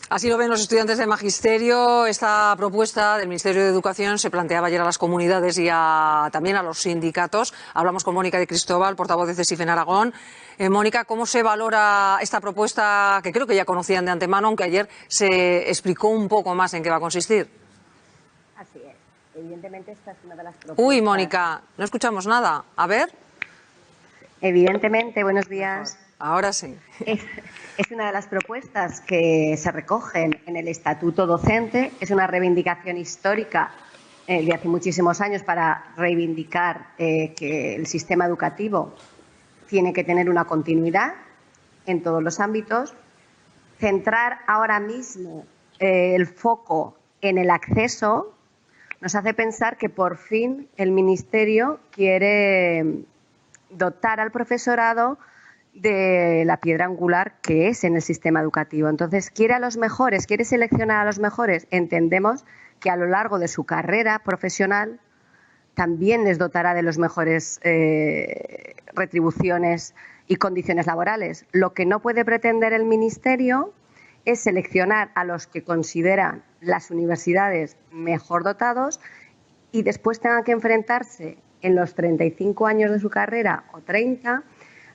Así lo ven los estudiantes de Magisterio. Esta propuesta del Ministerio de Educación se planteaba ayer a las comunidades y también a los sindicatos. Hablamos con Mónica de Cristóbal, portavoz de CESIF en Aragón. Mónica, ¿cómo se valora esta propuesta que creo que ya conocían de antemano, aunque ayer se explicó un poco más en qué va a consistir? Así es. Evidentemente esta es una de las propuestas... Uy, Mónica, no escuchamos nada. A ver. Evidentemente, buenos días. Ahora sí. Es una de las propuestas que se recogen en el Estatuto Docente. Es una reivindicación histórica de hace muchísimos años para reivindicar que el sistema educativo tiene que tener una continuidad en todos los ámbitos. Centrar ahora mismo el foco en el acceso nos hace pensar que por fin el Ministerio quiere dotar al profesorado de la piedra angular que es en el sistema educativo. Entonces, quiere a los mejores, quiere seleccionar a los mejores. Entendemos que a lo largo de su carrera profesional también les dotará de los mejores retribuciones y condiciones laborales. Lo que no puede pretender el Ministerio es seleccionar a los que consideran las universidades mejor dotados y después tengan que enfrentarse en los 35 años de su carrera o 30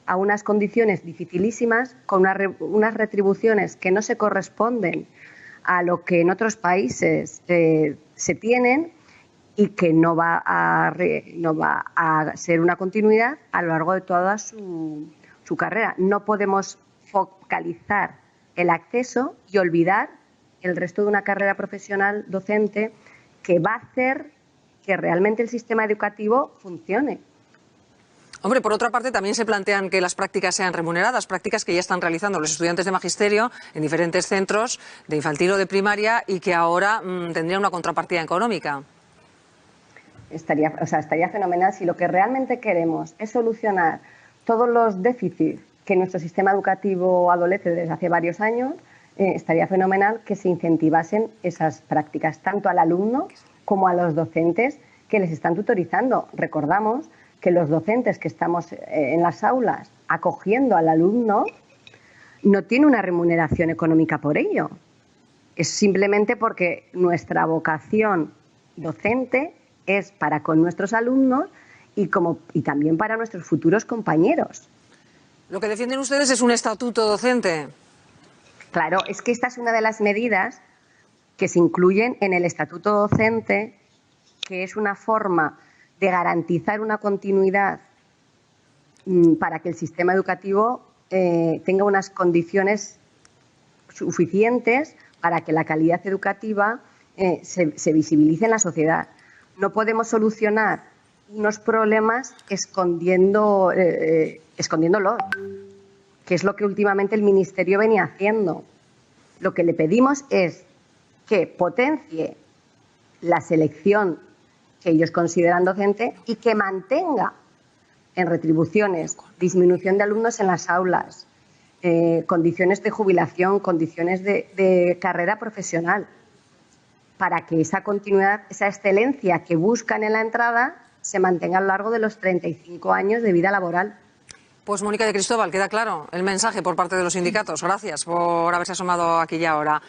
a unas condiciones dificilísimas con unas retribuciones que no se corresponden a lo que en otros países se tienen y que no va a ser una continuidad a lo largo de toda su carrera. No podemos focalizar el acceso y olvidar el resto de una carrera profesional docente que va a hacer que realmente el sistema educativo funcione. Hombre, por otra parte, también se plantean que las prácticas sean remuneradas, prácticas que ya están realizando los estudiantes de Magisterio en diferentes centros de infantil o de primaria y que ahora tendrían una contrapartida económica. Estaría fenomenal si lo que realmente queremos es solucionar todos los déficits que nuestro sistema educativo adolece desde hace varios años. Estaría fenomenal que se incentivasen esas prácticas, tanto al alumno como a los docentes que les están tutorizando. Recordamos que los docentes que estamos en las aulas acogiendo al alumno no tiene una remuneración económica por ello. Es simplemente porque nuestra vocación docente es para con nuestros alumnos y también para nuestros futuros compañeros. Lo que defienden ustedes es un estatuto docente. Claro, es que esta es una de las medidas que se incluyen en el estatuto docente, que es una forma de garantizar una continuidad para que el sistema educativo tenga unas condiciones suficientes para que la calidad educativa se visibilice en la sociedad. No podemos solucionar unos problemas escondiéndolos, que es lo que últimamente el Ministerio venía haciendo. Lo que le pedimos es que potencie la selección que ellos consideran docente y que mantenga en retribuciones, disminución de alumnos en las aulas, condiciones de jubilación, condiciones de carrera profesional, para que esa continuidad, esa excelencia que buscan en la entrada se mantenga a lo largo de los 35 años de vida laboral. Pues Mónica de Cristóbal, queda claro el mensaje por parte de los sindicatos. Gracias por haberse asomado aquí y ahora.